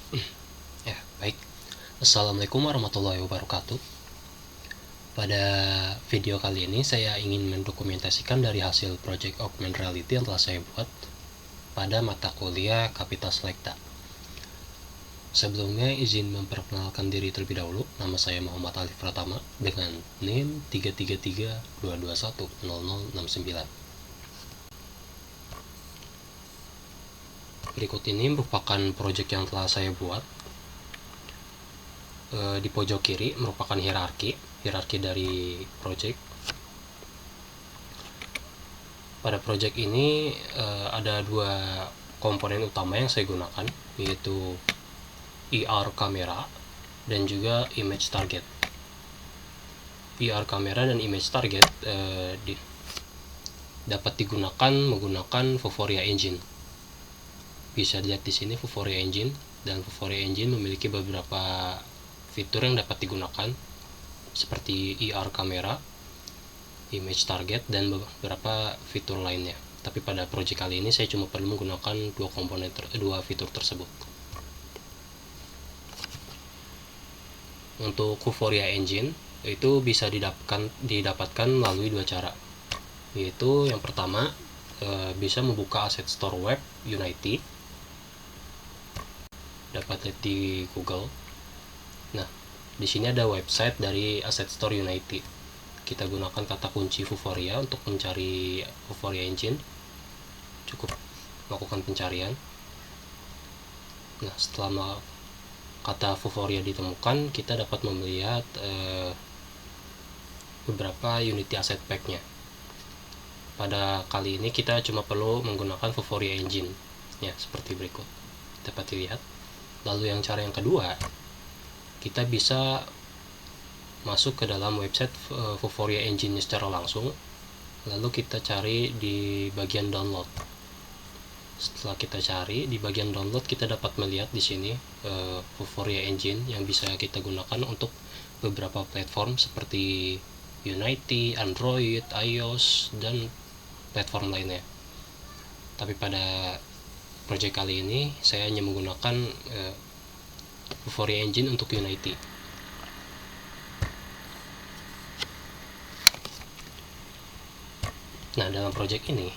Ya, baik. Assalamualaikum warahmatullahi wabarakatuh. Pada video kali ini saya ingin mendokumentasikan dari hasil project augmented reality yang telah saya buat pada mata kuliah Kapital Selekta. Sebelumnya izin memperkenalkan diri terlebih dahulu. Nama saya Muhammad Alif Pratama dengan NIM 33322100069. Berikut ini merupakan project yang telah saya buat. Di pojok kiri merupakan hierarki dari project. Pada project ini ada dua komponen utama yang saya gunakan, yaitu ER kamera dan juga image target. ER kamera dan image target dapat digunakan menggunakan Vuforia Engine. Bisa dilihat di sini Vuforia Engine, dan Vuforia Engine memiliki beberapa fitur yang dapat digunakan seperti ER kamera, image target, dan beberapa fitur lainnya. Tapi pada project kali ini saya cuma perlu menggunakan dua fitur tersebut. Untuk Vuforia Engine itu bisa didapatkan melalui dua cara, yaitu yang pertama bisa membuka Asset Store web Unity, dapat lihat di Google. Nah, di sini ada website dari Asset Store Unity. Kita gunakan kata kunci Vuforia untuk mencari Vuforia Engine. Cukup melakukan pencarian. Nah, setelah kata Vuforia ditemukan, kita dapat melihat beberapa Unity Asset Pack-nya. Pada kali ini kita cuma perlu menggunakan Vuforia Engine, ya, seperti berikut. Dapat dilihat. Lalu yang cara yang kedua, kita bisa masuk ke dalam website Vuforia Engine secara langsung, lalu kita cari di bagian download. Setelah kita cari di bagian download, kita dapat melihat di sini Vuforia Engine yang bisa kita gunakan untuk beberapa platform seperti Unity, Android, iOS, dan platform lainnya. Tapi pada project kali ini saya hanya menggunakan Vuforia Engine untuk Unity. Nah, dalam project ini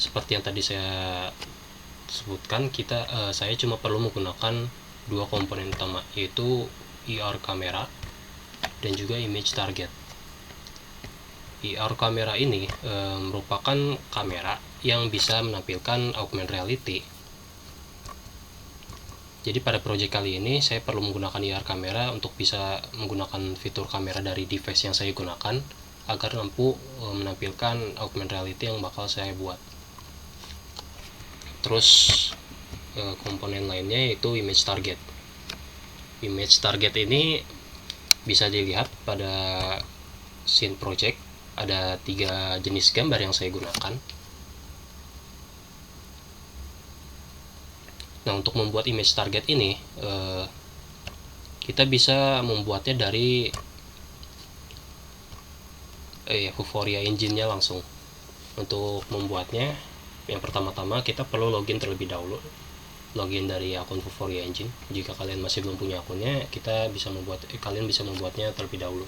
seperti yang tadi saya sebutkan, saya cuma perlu menggunakan dua komponen utama, yaitu ER kamera dan juga image target. ER kamera ini merupakan kamera yang bisa menampilkan augmented reality. Jadi pada project kali ini saya perlu menggunakan ER kamera untuk bisa menggunakan fitur kamera dari device yang saya gunakan agar mampu menampilkan augmented reality yang bakal saya buat. Terus komponen lainnya yaitu image target. Image target ini bisa dilihat pada scene project. Ada 3 jenis gambar yang saya gunakan. Nah, untuk membuat image target ini kita bisa membuatnya dari Vuforia Engine-nya langsung. Untuk membuatnya, yang pertama-tama kita perlu login terlebih dahulu. Login dari akun Vuforia Engine. Jika kalian masih belum punya akunnya, kalian bisa membuatnya terlebih dahulu.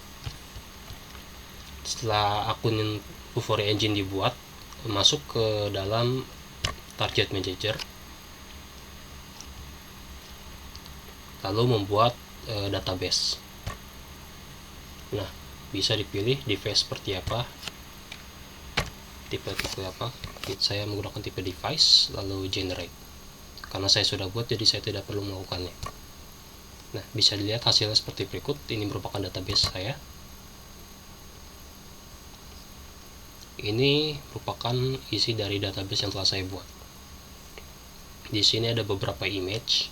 Setelah akun Vuforia Engine dibuat, masuk ke dalam Target Manager, lalu membuat database. Nah, bisa dipilih device seperti apa, tipe apa. Saya menggunakan tipe device, lalu generate. Karena saya sudah buat, jadi saya tidak perlu melakukannya. Nah, bisa dilihat hasilnya seperti berikut. Ini merupakan database saya. Ini merupakan isi dari database yang telah saya buat. Di sini ada beberapa image.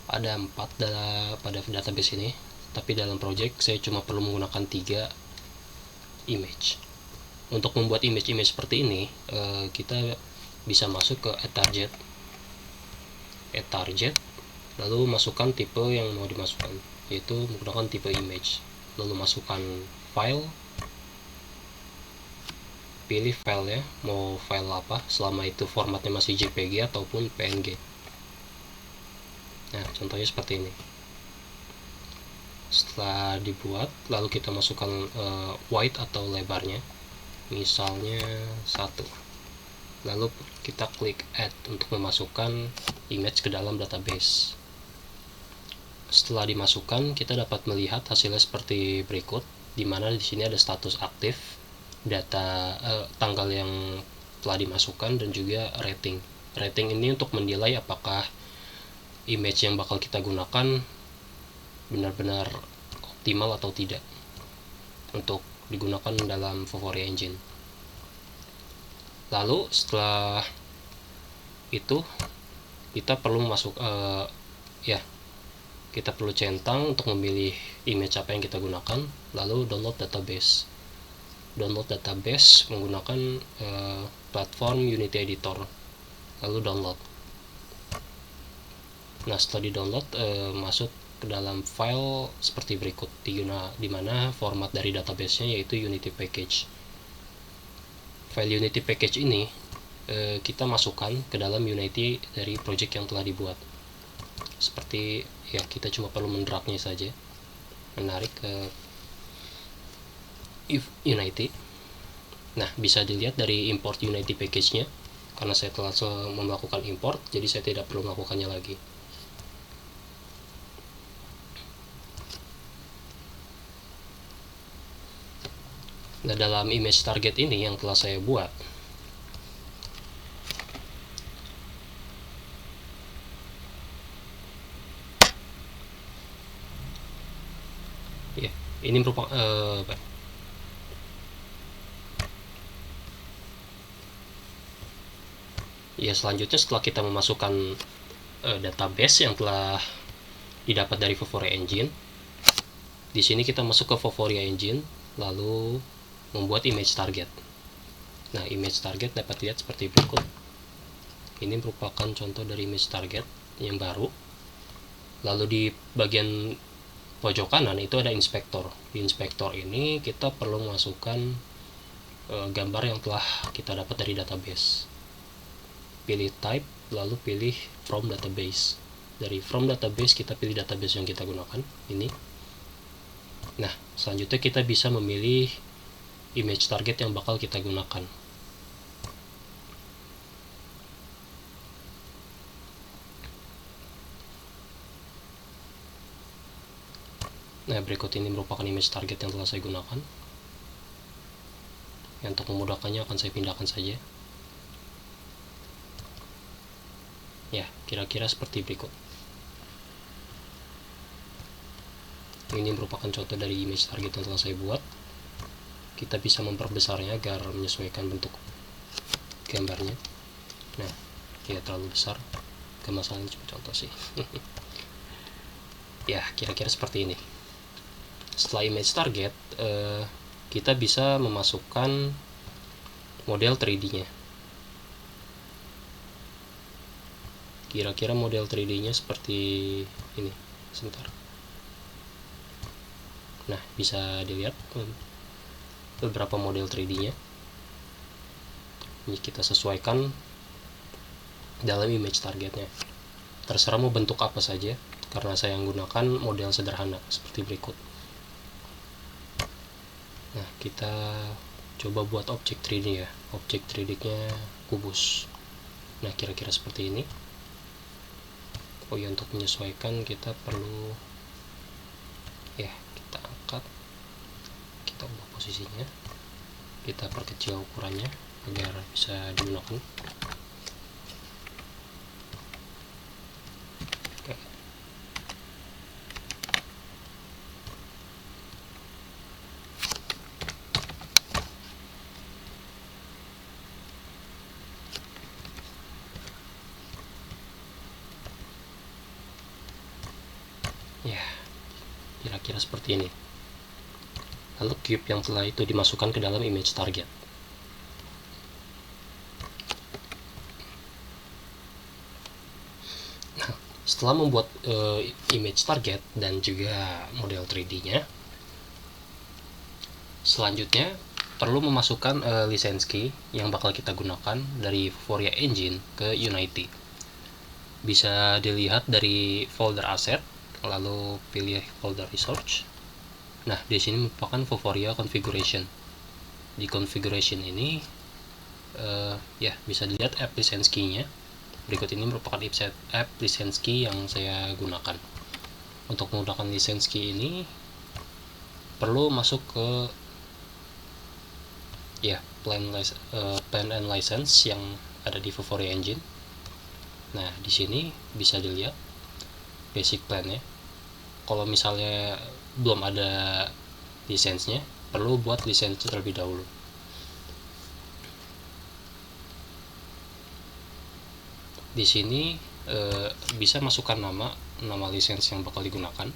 Ada 4 pada database ini, tapi dalam project saya cuma perlu menggunakan 3 image. Untuk membuat image-image seperti ini, kita bisa masuk ke add target, lalu masukkan tipe yang mau dimasukkan, yaitu menggunakan tipe image, lalu masukkan file, pilih filenya, mau file apa, selama itu formatnya masih JPG ataupun PNG. Nah, contohnya seperti ini. Setelah dibuat, lalu kita masukkan width atau lebarnya, misalnya 1. Lalu kita klik add untuk memasukkan image ke dalam database. Setelah dimasukkan, kita dapat melihat hasilnya seperti berikut, di mana di sini ada status aktif, data tanggal yang telah dimasukkan, dan juga rating. Rating ini untuk menilai apakah image yang bakal kita gunakan benar-benar optimal atau tidak untuk digunakan dalam Foforia Engine. Lalu setelah itu kita perlu kita perlu centang untuk memilih image apa yang kita gunakan, lalu download database. Download database menggunakan platform Unity Editor, lalu download. Nah, setelah di-download, masuk ke dalam file seperti berikut, di mana format dari database-nya yaitu Unity Package. File Unity Package ini kita masukkan ke dalam Unity dari project yang telah dibuat. Seperti ya, kita cuma perlu mendragnya saja, menarik ke Unity. Nah, bisa dilihat dari import Unity package-nya, karena saya telah melakukan import, jadi saya tidak perlu melakukannya lagi. Nah, dalam image target ini yang telah saya buat, ya, ini merupakan selanjutnya setelah kita memasukkan database yang telah didapat dari Foforia Engine, di sini kita masuk ke Foforia Engine, lalu membuat image target. Nah, image target dapat dilihat seperti berikut. Ini merupakan contoh dari image target yang baru. Lalu di bagian pojok kanan itu ada inspektor. Di inspektor ini kita perlu masukkan gambar yang telah kita dapat dari database. Pilih type, lalu pilih from database. Dari from database kita pilih database yang kita gunakan, ini. Nah, selanjutnya kita bisa memilih image target yang bakal kita gunakan. Nah, berikut ini merupakan image target yang telah saya gunakan. Untuk memudahkannya akan saya pindahkan saja. Ya, kira-kira seperti berikut. Ini merupakan contoh dari image target yang telah saya buat. Kita bisa memperbesarnya agar menyesuaikan bentuk gambarnya. Nah, tidak terlalu besar, gak masalah, cuma contoh sih. Ya, kira-kira seperti ini. Setelah image target, kita bisa memasukkan model 3D-nya. Kira-kira model 3D-nya seperti ini. Sebentar. Nah, bisa dilihat beberapa model 3D-nya. Ini kita sesuaikan dalam image targetnya. Terserah mau bentuk apa saja, karena saya menggunakan model sederhana seperti berikut. Nah, kita coba buat objek 3D ya. Objek 3D-nya kubus. Nah, kira-kira seperti ini. Oh ya, untuk menyesuaikan kita perlu kita angkat, kita ubah posisinya, kita perkecil ukurannya agar bisa digunakan. Oke. Ya, kira-kira seperti ini. Lalu cube yang telah itu dimasukkan ke dalam image target. Nah, setelah membuat image target dan juga model 3D-nya, selanjutnya perlu memasukkan license key yang bakal kita gunakan dari Vuforia Engine ke Unity. Bisa dilihat dari folder asset, lalu pilih folder research. Nah, di sini merupakan Vuforia configuration. Di configuration ini ya bisa dilihat app license key-nya. Berikut ini merupakan app license key yang saya gunakan. Untuk menggunakan license key ini perlu masuk ke plan and license yang ada di Vuforia Engine. Nah, di sini bisa dilihat basic plan-nya. Kalau misalnya belum ada lisensinya, perlu buat lisensi terlebih dahulu. Di sini bisa masukkan nama lisensi yang bakal digunakan.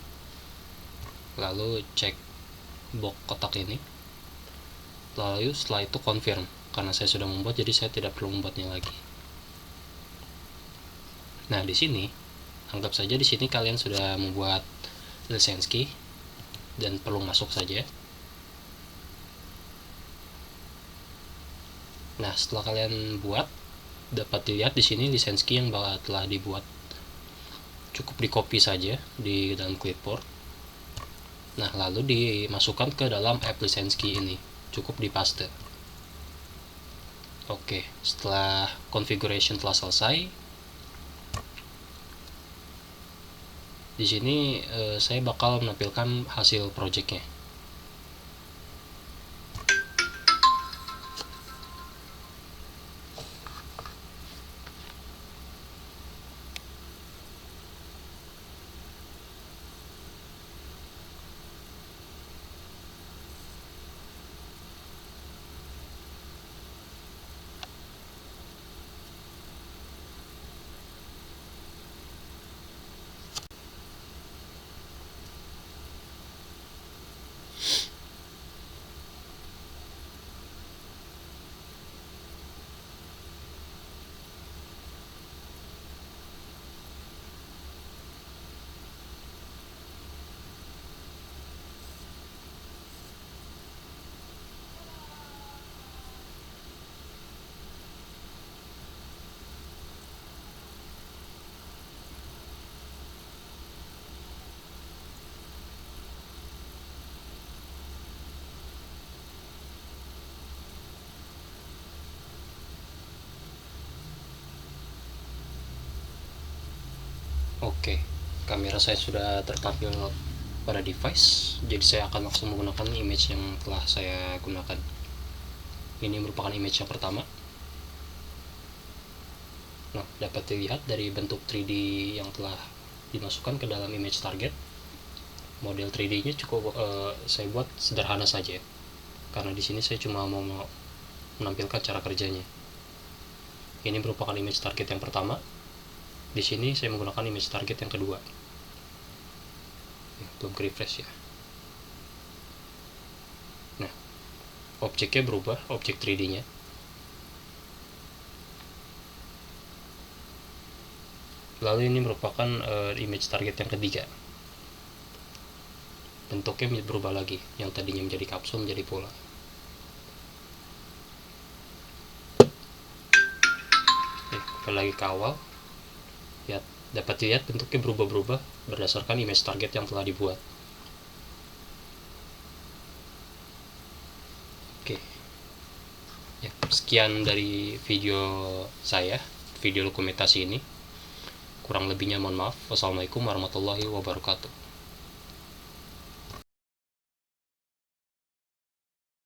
Lalu cek box kotak ini. Lalu setelah itu confirm. Karena saya sudah membuat, jadi saya tidak perlu membuatnya lagi. Nah, di sini anggap saja di sini kalian sudah membuat license key dan perlu masuk saja. Nah, setelah kalian buat, dapat dilihat di sini license key yang telah dibuat. Cukup di copy saja di dalam clipboard. Nah, lalu dimasukkan ke dalam app license key ini. Cukup di paste. Oke, setelah configuration telah selesai, di sini saya bakal menampilkan hasil projectnya. Oke, kamera saya sudah tertampil pada device, jadi saya akan langsung menggunakan image yang telah saya gunakan. Ini merupakan image yang pertama. Nah, dapat dilihat dari bentuk 3D yang telah dimasukkan ke dalam image target. Model 3D-nya cukup saya buat sederhana saja, karena di sini saya cuma mau menampilkan cara kerjanya. Ini merupakan image target yang pertama. Di sini saya menggunakan image target yang kedua. Belum ke refresh ya. Nah, objeknya berubah, objek 3D-nya. Lalu ini merupakan image target yang ketiga. Bentuknya berubah lagi, yang tadinya menjadi kapsul menjadi bola. Kembali lagi ke awal. Ya, dapat dilihat bentuknya berubah-berubah berdasarkan image target yang telah dibuat. Oke. Ya, sekian dari video saya, video dokumentasi ini. Kurang lebihnya mohon maaf. Wassalamualaikum warahmatullahi wabarakatuh.